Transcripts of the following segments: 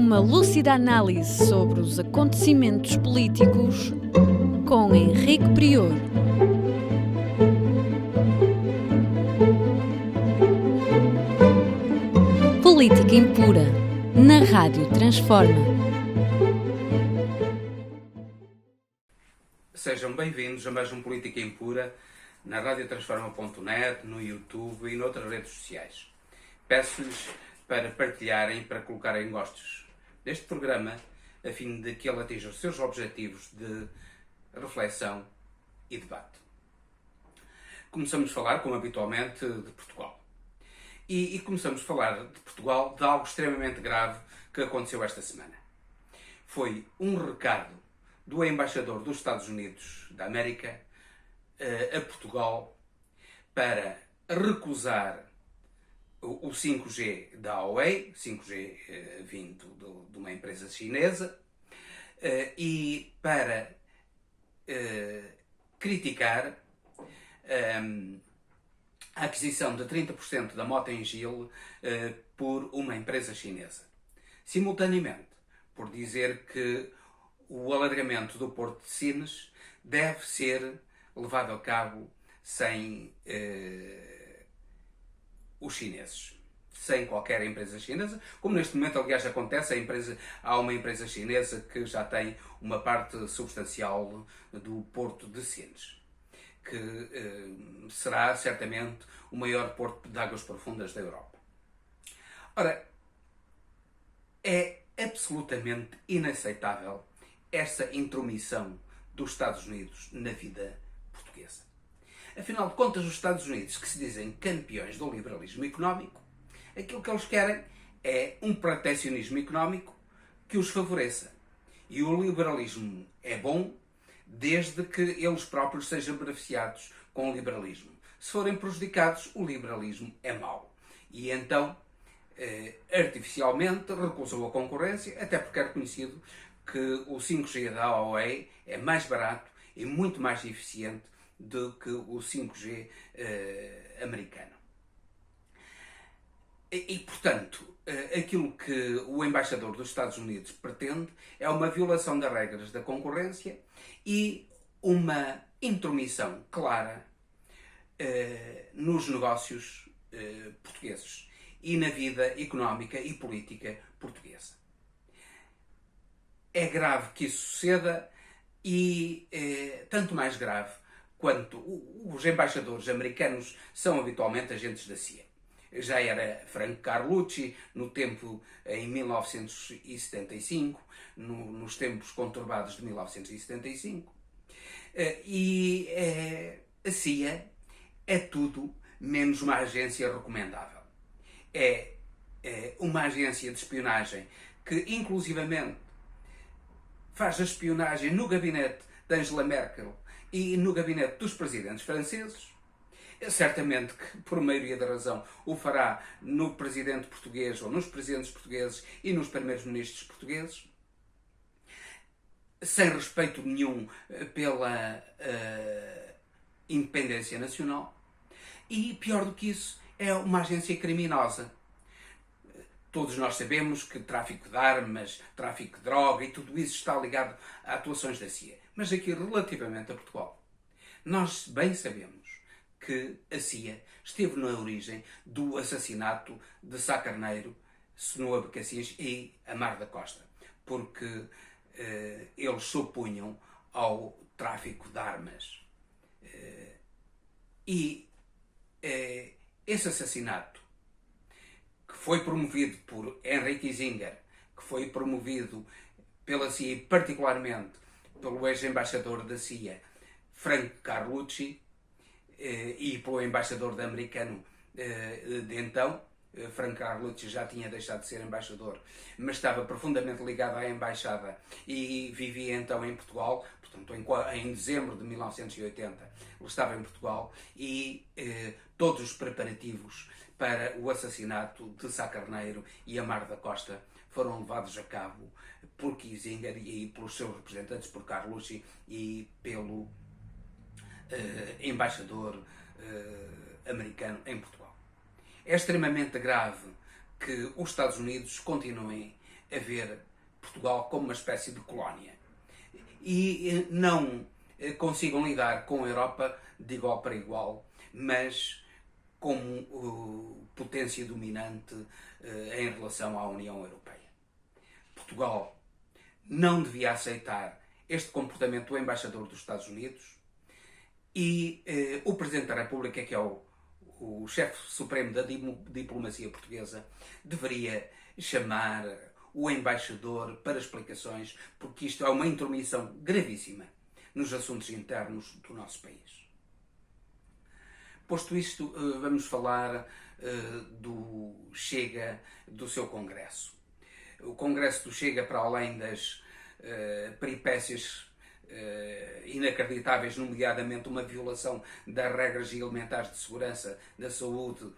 Uma lúcida análise sobre os acontecimentos políticos com Henrique Prior. Política impura, na Rádio Transforma. Sejam bem-vindos a mais um Política Impura na radiotransforma.net, no YouTube e noutras redes sociais. Peço-lhes para partilharem, para colocarem gostos deste programa, a fim de que ele atinja os seus objetivos de reflexão e debate. Começamos a falar, como habitualmente, de Portugal. E começamos a falar de Portugal de algo extremamente grave que aconteceu esta semana. Foi um recado do embaixador dos Estados Unidos da América a Portugal para recusar o 5G da Huawei, 5G vindo de uma empresa chinesa, e para criticar a aquisição de 30% da Mota-Engil por uma empresa chinesa. Simultaneamente, por dizer que o alargamento do Porto de Sines deve ser levado a cabo sem os chineses, sem qualquer empresa chinesa, como neste momento, aliás, acontece. Há uma empresa chinesa que já tem uma parte substancial do Porto de Sines, que será certamente o maior porto de águas profundas da Europa. Ora, é absolutamente inaceitável essa intromissão dos Estados Unidos na vida portuguesa. Afinal de contas, os Estados Unidos, que se dizem campeões do liberalismo económico, aquilo que eles querem é um protecionismo económico que os favoreça. E o liberalismo é bom desde que eles próprios sejam beneficiados com o liberalismo. Se forem prejudicados, o liberalismo é mau. E então, artificialmente, recusou a concorrência, até porque é reconhecido que o 5G da Huawei é mais barato e muito mais eficiente do que o 5G americano. Portanto, aquilo que o embaixador dos Estados Unidos pretende é uma violação das regras da concorrência e uma intromissão clara nos negócios portugueses e na vida económica e política portuguesa. É grave que isso suceda e tanto mais grave quanto os embaixadores americanos são habitualmente agentes da CIA. Já era Franco Carlucci no tempo em 1975, nos tempos conturbados de 1975. E a CIA é tudo menos uma agência recomendável. É uma agência de espionagem que, inclusivamente, faz a espionagem no gabinete de Angela Merkel e no gabinete dos presidentes franceses. Certamente que, por maioria da razão, o fará no presidente português ou nos presidentes portugueses e nos primeiros ministros portugueses, sem respeito nenhum pela independência nacional. E, pior do que isso, é uma agência criminosa. Todos nós sabemos que tráfico de armas, tráfico de droga e tudo isso está ligado a atuações da CIA. Mas aqui, relativamente a Portugal, nós bem sabemos que a CIA esteve na origem do assassinato de Sá Carneiro, Senoa Becacias e Amar da Costa, porque eles se opunham ao tráfico de armas. Esse assassinato, que foi promovido por Henry Kissinger, que foi promovido pela CIA e particularmente pelo ex-embaixador da CIA, Franco Carlucci, e pelo embaixador americano de então. Franco Carlucci já tinha deixado de ser embaixador, mas estava profundamente ligado à embaixada e vivia então em Portugal. Portanto, em dezembro de 1980, ele estava em Portugal e todos os preparativos para o assassinato de Sá Carneiro e Amar da Costa foram levados a cabo por Kissinger e pelos seus representantes, por Carlucci e pelo embaixador americano em Portugal. É extremamente grave que os Estados Unidos continuem a ver Portugal como uma espécie de colónia e não consigam lidar com a Europa de igual para igual, mas como potência dominante em relação à União Europeia. Portugal não devia aceitar este comportamento do embaixador dos Estados Unidos e o Presidente da República, que é o chefe supremo da diplomacia portuguesa, deveria chamar o embaixador para explicações, porque isto é uma intromissão gravíssima nos assuntos internos do nosso país. Posto isto, vamos falar do Chega, do seu Congresso. O Congresso do Chega, para além das peripécias inacreditáveis, nomeadamente uma violação das regras elementares de segurança da saúde,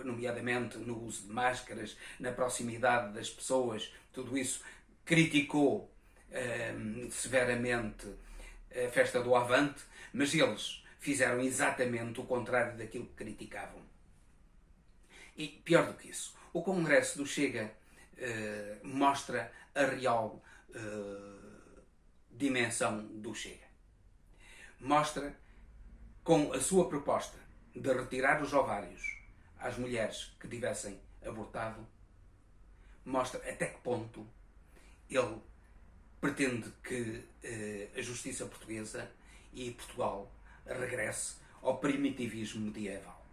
nomeadamente no uso de máscaras, na proximidade das pessoas, tudo isso criticou severamente a festa do Avante, mas eles fizeram exatamente o contrário daquilo que criticavam. E pior do que isso, o Congresso do Chega mostra a real dimensão do Chega. Mostra, com a sua proposta de retirar os ovários às mulheres que tivessem abortado, mostra até que ponto ele pretende que a justiça portuguesa e Portugal regresse ao primitivismo medieval.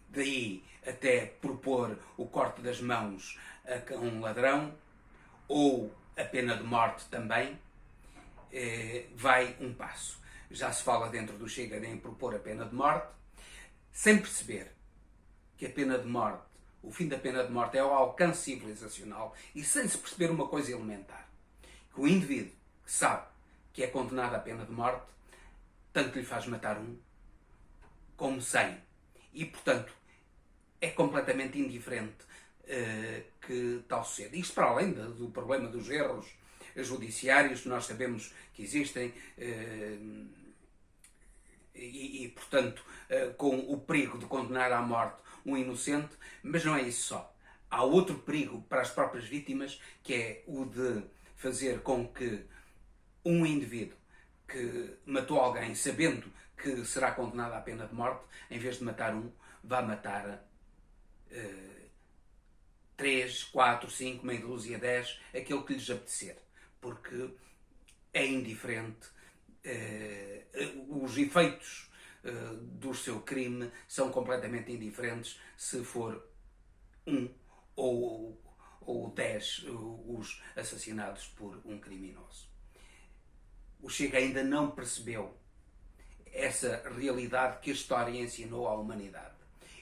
Daí até propor o corte das mãos a um ladrão ou a pena de morte também, vai um passo. Já se fala dentro do Chega em propor a pena de morte, sem perceber que a pena de morte, o fim da pena de morte é ao alcance civilizacional e sem se perceber uma coisa elementar, que o indivíduo que sabe que é condenado à pena de morte, tanto lhe faz matar um como 100. E, portanto, é completamente indiferente que tal suceda. Isto para além do problema dos erros judiciários, nós sabemos que existem, portanto, com o perigo de condenar à morte um inocente, mas não é isso só. Há outro perigo para as próprias vítimas, que é o de fazer com que um indivíduo que matou alguém sabendo que será condenado à pena de morte, em vez de matar um, vá matar 3, 4, 5, meia dúzia, 10, aquele que lhes apetecer, porque é indiferente. Os efeitos do seu crime são completamente indiferentes se for um ou 10 os assassinados por um criminoso. O Chega ainda não percebeu essa realidade que a história ensinou à humanidade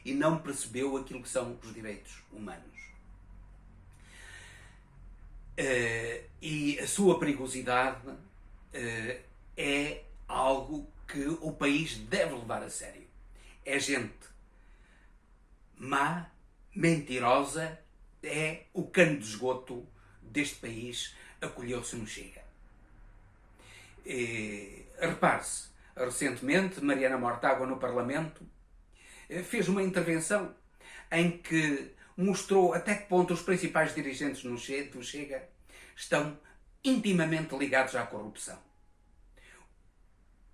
e não percebeu aquilo que são os direitos humanos. E a sua perigosidade é algo que o país deve levar a sério. É gente má, mentirosa, é o cano de esgoto deste país, acolheu-se no Chega. Repare-se, recentemente Mariana Mortágua no Parlamento fez uma intervenção em que mostrou até que ponto os principais dirigentes do Chega estão intimamente ligados à corrupção.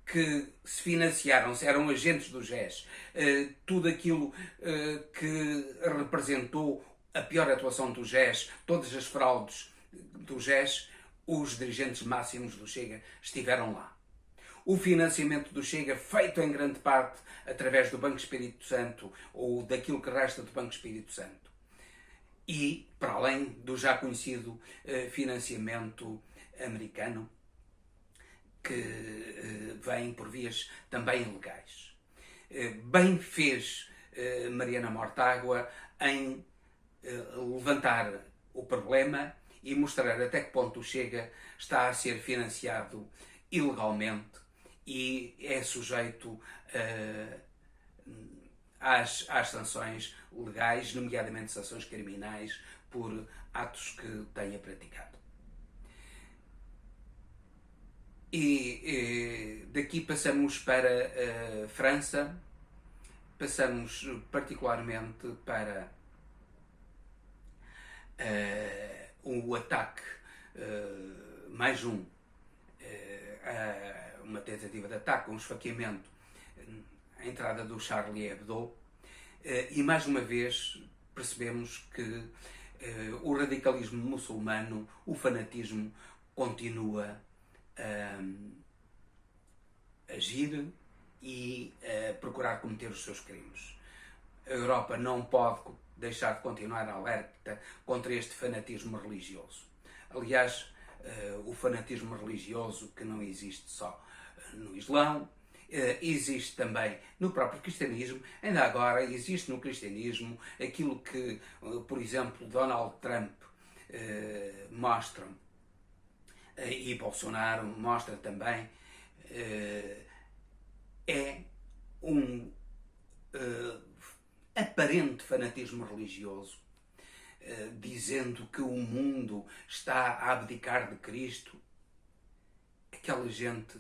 Que se financiaram, se eram agentes do GES, tudo aquilo que representou a pior atuação do GES, todas as fraudes do GES, os dirigentes máximos do Chega estiveram lá. O financiamento do Chega, feito em grande parte através do Banco Espírito Santo ou daquilo que resta do Banco Espírito Santo. E, para além do já conhecido financiamento americano, que vem por vias também ilegais. Bem fez Mariana Mortágua em levantar o problema e mostrar até que ponto o Chega está a ser financiado ilegalmente e é sujeito às sanções legais, nomeadamente sanções criminais, por atos que tenha praticado. E daqui passamos para a França, passamos particularmente para o ataque, mais uma tentativa de ataque, um esfaqueamento à entrada do Charlie Hebdo, e mais uma vez percebemos que o radicalismo muçulmano, o fanatismo, continua a agir e a procurar cometer os seus crimes. A Europa não pode deixar de continuar alerta contra este fanatismo religioso. Aliás, o fanatismo religioso que não existe só no Islão, existe também no próprio cristianismo. Ainda agora existe no cristianismo aquilo que, por exemplo, Donald Trump mostra, e Bolsonaro mostra também, é um aparente fanatismo religioso, dizendo que o mundo está a abdicar de Cristo. Aquela gente,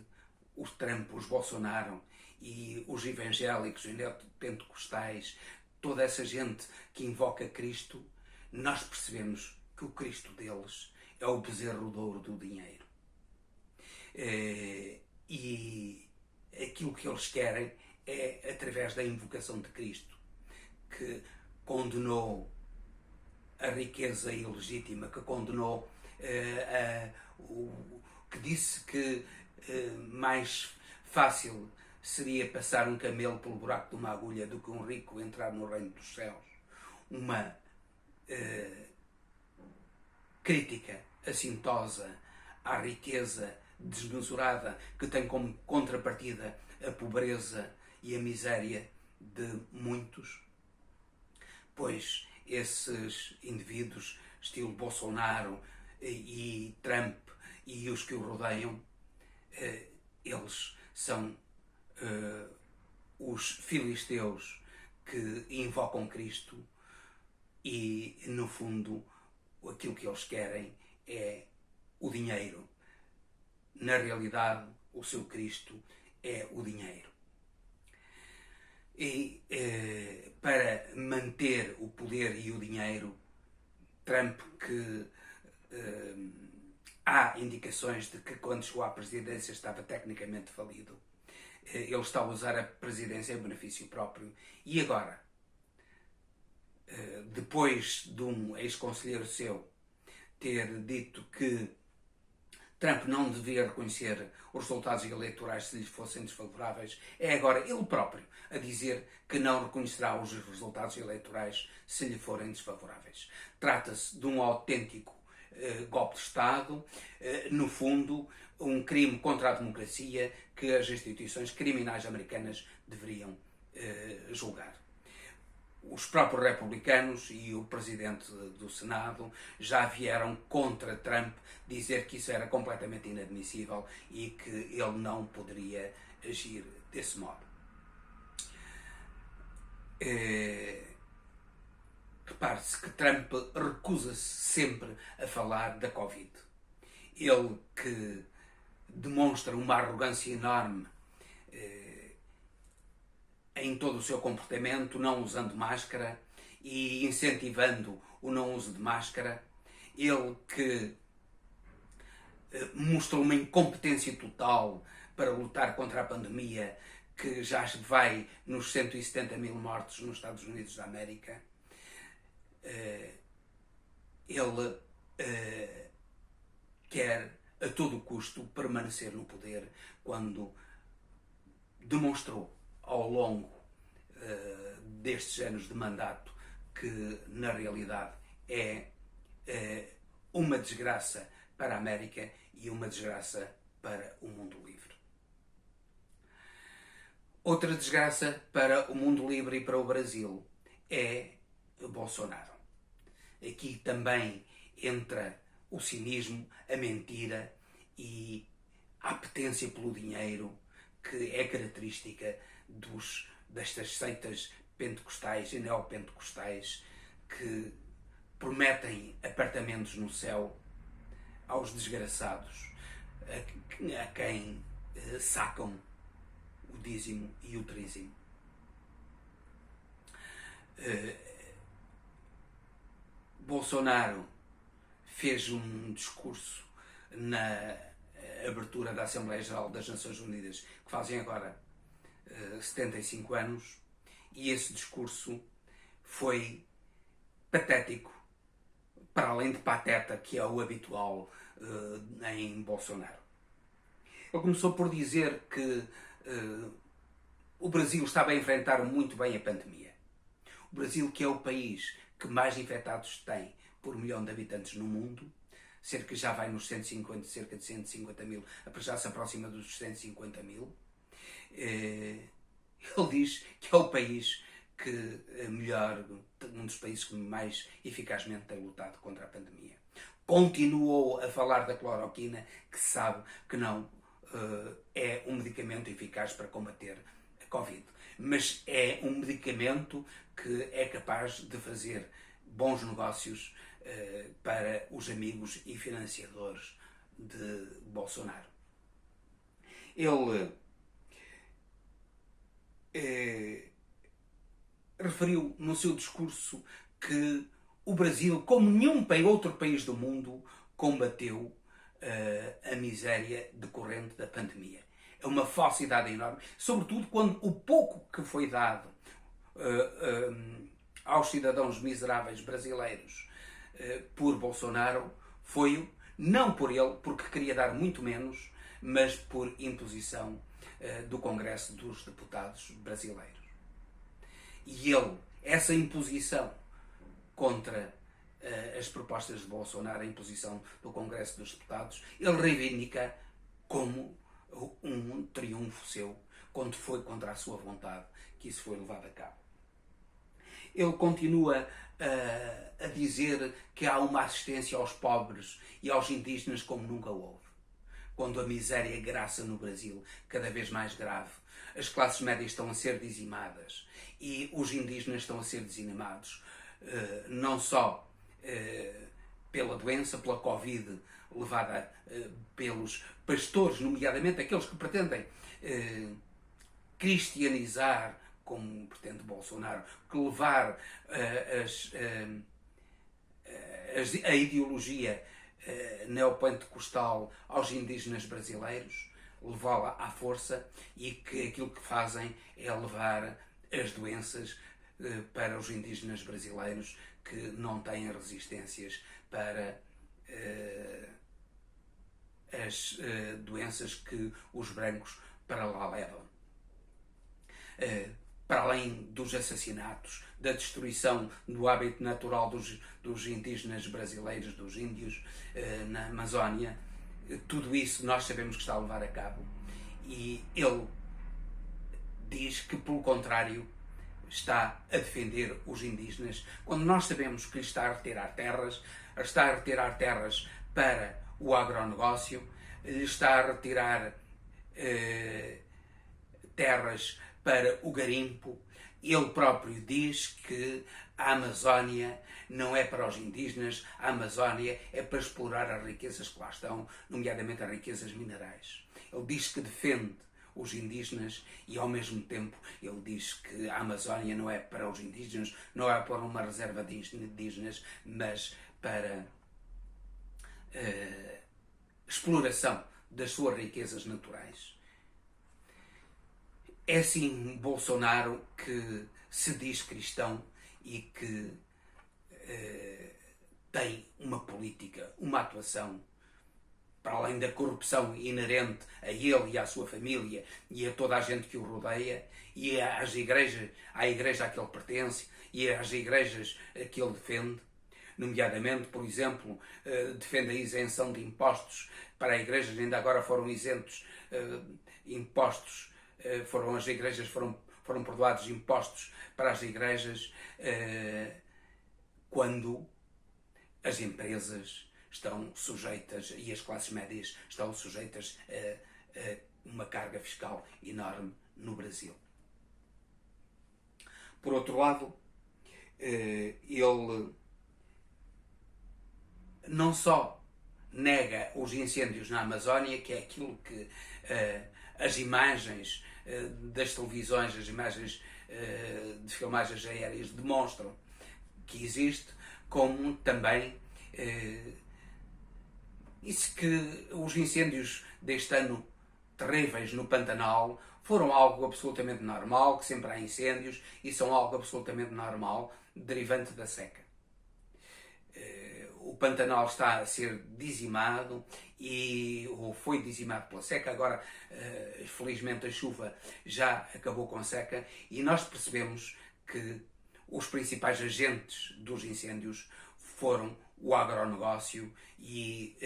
os Trump, os Bolsonaro e os evangélicos e neopentecostais, toda essa gente que invoca Cristo, nós percebemos que o Cristo deles é o bezerro de ouro do dinheiro. E aquilo que eles querem é através da invocação de Cristo, que condenou a riqueza ilegítima, que condenou, que disse que mais fácil seria passar um camelo pelo buraco de uma agulha do que um rico entrar no reino dos céus. Uma crítica assintosa à riqueza desmesurada que tem como contrapartida a pobreza e a miséria de muitos, pois esses indivíduos, estilo Bolsonaro e Trump e os que o rodeiam, eles são os filisteus que invocam Cristo e, no fundo, aquilo que eles querem é o dinheiro. Na realidade, o seu Cristo é o dinheiro. E para manter o poder e o dinheiro, Trump, que há indicações de que quando chegou à presidência estava tecnicamente falido, ele está a usar a presidência em benefício próprio. E agora, depois de um ex-conselheiro seu ter dito que Trump não devia reconhecer os resultados eleitorais se lhes fossem desfavoráveis, é agora ele próprio a dizer que não reconhecerá os resultados eleitorais se lhe forem desfavoráveis. Trata-se de um autêntico golpe de Estado, no fundo, um crime contra a democracia que as instituições criminais americanas deveriam julgar. Os próprios republicanos e o presidente do Senado já vieram contra Trump dizer que isso era completamente inadmissível e que ele não poderia agir desse modo. Repare-se que Trump recusa-se sempre a falar da Covid. Ele que demonstra uma arrogância enorme em todo o seu comportamento, não usando máscara e incentivando o não uso de máscara. Ele que mostrou uma incompetência total para lutar contra a pandemia, que já vai nos 170 mil mortos nos Estados Unidos da América. Ele quer a todo custo permanecer no poder, quando demonstrou ao longo destes anos de mandato que na realidade é uma desgraça para a América e uma desgraça para o mundo livre. Outra desgraça para o mundo livre e para o Brasil é Bolsonaro. Aqui também entra o cinismo, a mentira e a apetência pelo dinheiro, que é característica destas seitas pentecostais e neopentecostais que prometem apartamentos no céu aos desgraçados, a quem sacam o dízimo e o trízimo. Bolsonaro fez um discurso na abertura da Assembleia Geral das Nações Unidas, que fazem agora 75 anos, e esse discurso foi patético, para além de pateta, que é o habitual em Bolsonaro. Ele começou por dizer que o Brasil estava a enfrentar muito bem a pandemia. O Brasil, que é o país que mais infectados tem por milhão de habitantes no mundo, já vai nos cerca de 150 mil, já se aproxima dos 150 mil. Ele diz que é o país que um dos países que mais eficazmente tem lutado contra a pandemia. Continuou a falar da cloroquina, que sabe que não é um medicamento eficaz para combater a Covid, mas é um medicamento que é capaz de fazer bons negócios para os amigos e financiadores de Bolsonaro. Ele referiu no seu discurso que o Brasil, como nenhum outro país do mundo, combateu a miséria decorrente da pandemia. É uma falsidade enorme, sobretudo quando o pouco que foi dado aos cidadãos miseráveis brasileiros por Bolsonaro foi, não por ele, porque queria dar muito menos, mas por imposição do Congresso dos Deputados brasileiros. E essa imposição contra as propostas de Bolsonaro, a imposição do Congresso dos Deputados, ele reivindica como um triunfo seu, quando foi contra a sua vontade que isso foi levado a cabo. Ele continua a dizer que há uma assistência aos pobres e aos indígenas como nunca houve. Quando a miséria graça no Brasil, cada vez mais grave, as classes médias estão a ser dizimadas e os indígenas estão a ser dizimados, não só pela doença, pela Covid levada pelos pastores, nomeadamente aqueles que pretendem cristianizar, como pretende Bolsonaro, que levar a ideologia neopentecostal aos indígenas brasileiros, levá-la à força, e que aquilo que fazem é levar as doenças para os indígenas brasileiros que não têm resistências para as doenças que os brancos para lá levam. Para além dos assassinatos, da destruição do hábito natural dos indígenas brasileiros, dos índios na Amazónia, tudo isso nós sabemos que está a levar a cabo. E ele diz que, pelo contrário, está a defender os indígenas, quando nós sabemos que lhe está a retirar terras para o agronegócio, lhe está a retirar terras para o garimpo. Ele próprio diz que a Amazónia não é para os indígenas, a Amazónia é para explorar as riquezas que lá estão, nomeadamente as riquezas minerais. Ele diz que defende os indígenas e, ao mesmo tempo, ele diz que a Amazónia não é para os indígenas, não é para uma reserva de indígenas, mas para exploração das suas riquezas naturais. É sim Bolsonaro que se diz cristão e que tem uma política, uma atuação, para além da corrupção inerente a ele e à sua família e a toda a gente que o rodeia, e à igreja a que ele pertence e às igrejas que ele defende, nomeadamente, por exemplo, defende a isenção de impostos para igrejas. Ainda agora foram isentos impostos, foram perdoados impostos para as igrejas quando as empresas estão sujeitas e as classes médias estão sujeitas a uma carga fiscal enorme no Brasil. Por outro lado, ele não só nega os incêndios na Amazónia, que é aquilo que as imagens das televisões, as imagens de filmagens aéreas demonstram que existe, como também isso que os incêndios deste ano terríveis no Pantanal foram algo absolutamente normal, que sempre há incêndios e são algo absolutamente normal derivante da seca. O Pantanal está a ser dizimado ou foi dizimado pela seca. Agora, felizmente, a chuva já acabou com a seca e nós percebemos que os principais agentes dos incêndios foram o agronegócio e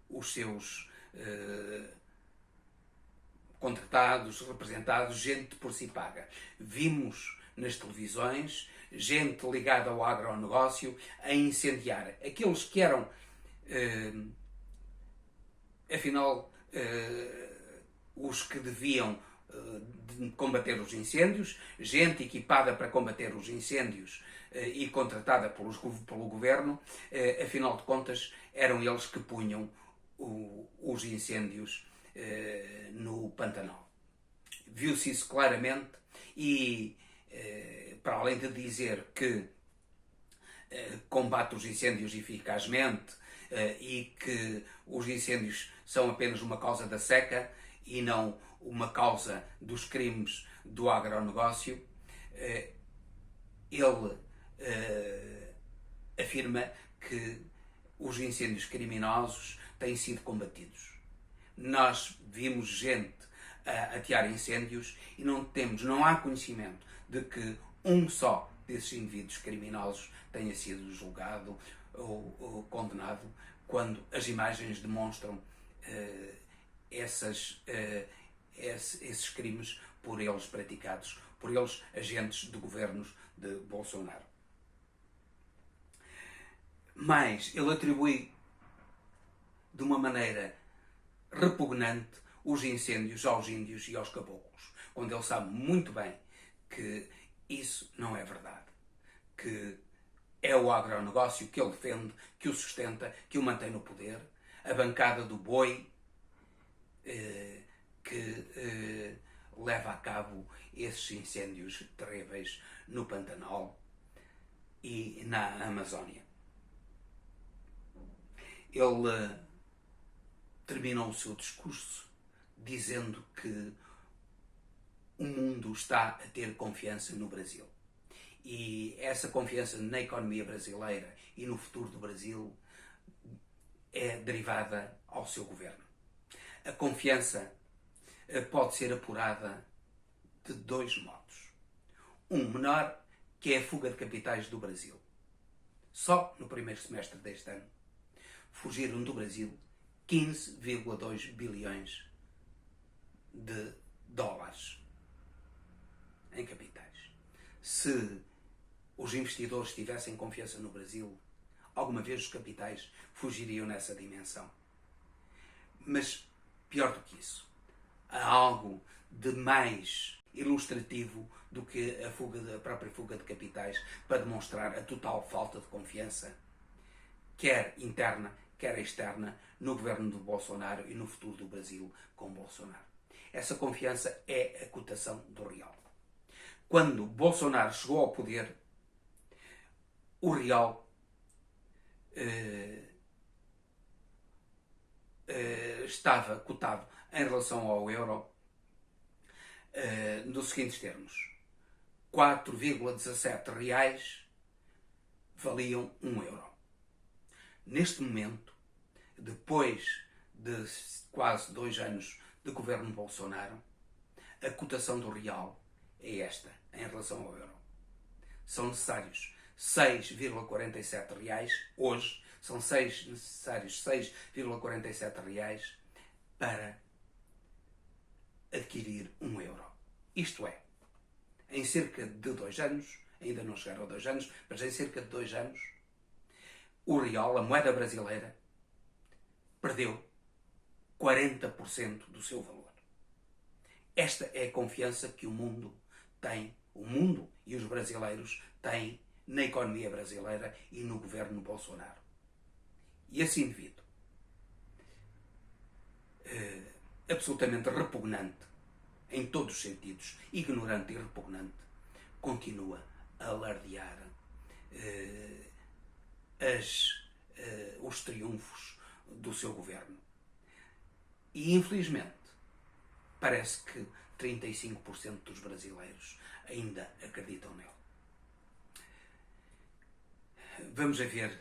os seus contratados, representados, gente por si paga. Vimos nas televisões gente ligada ao agronegócio a incendiar aqueles que eram, afinal, os que deviam combater os incêndios, gente equipada para combater os incêndios e contratada pelo governo, afinal de contas, eram eles que punham os incêndios no Pantanal. Viu-se isso claramente e, para além de dizer que combate os incêndios eficazmente e que os incêndios são apenas uma causa da seca e não uma causa dos crimes do agronegócio, ele afirma que os incêndios criminosos têm sido combatidos. Nós vimos gente a atear incêndios e não há conhecimento de que um só desses indivíduos criminosos tenha sido julgado ou condenado, quando as imagens demonstram esses crimes por eles praticados, por eles agentes de governos de Bolsonaro. Mas ele atribui de uma maneira repugnante os incêndios aos índios e aos caboclos, quando ele sabe muito bem que isso não é verdade, que é o agronegócio que ele defende, que o sustenta, que o mantém no poder, a bancada do boi que leva a cabo esses incêndios terríveis no Pantanal e na Amazónia. Ele terminou o seu discurso dizendo que o mundo está a ter confiança no Brasil. E essa confiança na economia brasileira e no futuro do Brasil é derivada ao seu governo. A confiança pode ser apurada de dois modos. Um menor, que é a fuga de capitais do Brasil. Só no primeiro semestre deste ano fugiram do Brasil 15,2 bilhões de dólares em capitais. Se os investidores tivessem confiança no Brasil, alguma vez os capitais fugiriam nessa dimensão. Mas, pior do que isso, há algo de mais ilustrativo do que a própria fuga de capitais para demonstrar a total falta de confiança, quer interna, quer externa, no governo de Bolsonaro e no futuro do Brasil com Bolsonaro. Essa confiança é a cotação do real. Quando Bolsonaro chegou ao poder, o real estava cotado em relação ao euro nos seguintes termos: 4,17 reais valiam 1 euro. Neste momento, depois de quase 2 anos de governo Bolsonaro, a cotação do real é esta, em relação ao euro. São necessários 6,47 reais, hoje são necessários 6,47 reais para adquirir 1 euro. Isto é, em cerca de 2 anos, ainda não chegaram a 2 anos, mas em cerca de 2 anos, o real, a moeda brasileira, perdeu 40% do seu valor. Esta é a confiança que o mundo tem, o mundo e os brasileiros têm na economia brasileira e no governo Bolsonaro. E esse indivíduo, absolutamente repugnante, em todos os sentidos, ignorante e repugnante, continua a alardear os triunfos do seu governo. E, infelizmente, parece que 35% dos brasileiros ainda acreditam nele. Vamos a ver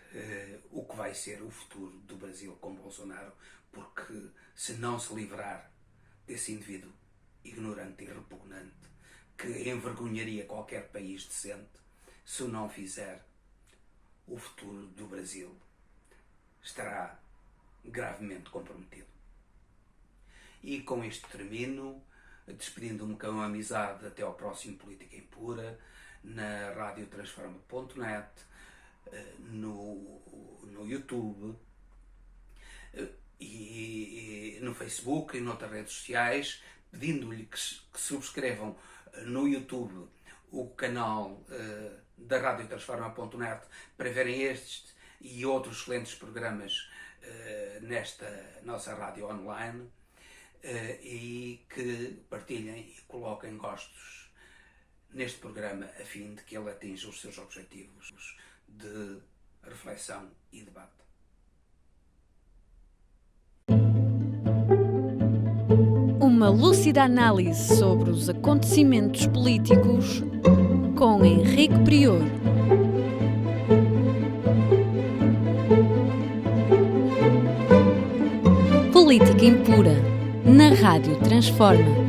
o que vai ser o futuro do Brasil com Bolsonaro, porque se não se livrar desse indivíduo ignorante e repugnante que envergonharia qualquer país decente, se o não fizer, o futuro do Brasil estará gravemente comprometido. E com isto termino, despedindo-me com amizade até ao próximo Política Impura, na radiotransforma.net, no YouTube e no Facebook e noutras redes sociais, pedindo-lhe que subscrevam no YouTube o canal da radiotransforma.net para verem estes e outros excelentes programas nesta nossa rádio online, e que partilhem e coloquem gostos neste programa a fim de que ele atinja os seus objetivos de reflexão e debate. Uma lúcida análise sobre os acontecimentos políticos com Henrique Prior. Política Impura, na Rádio Transforma.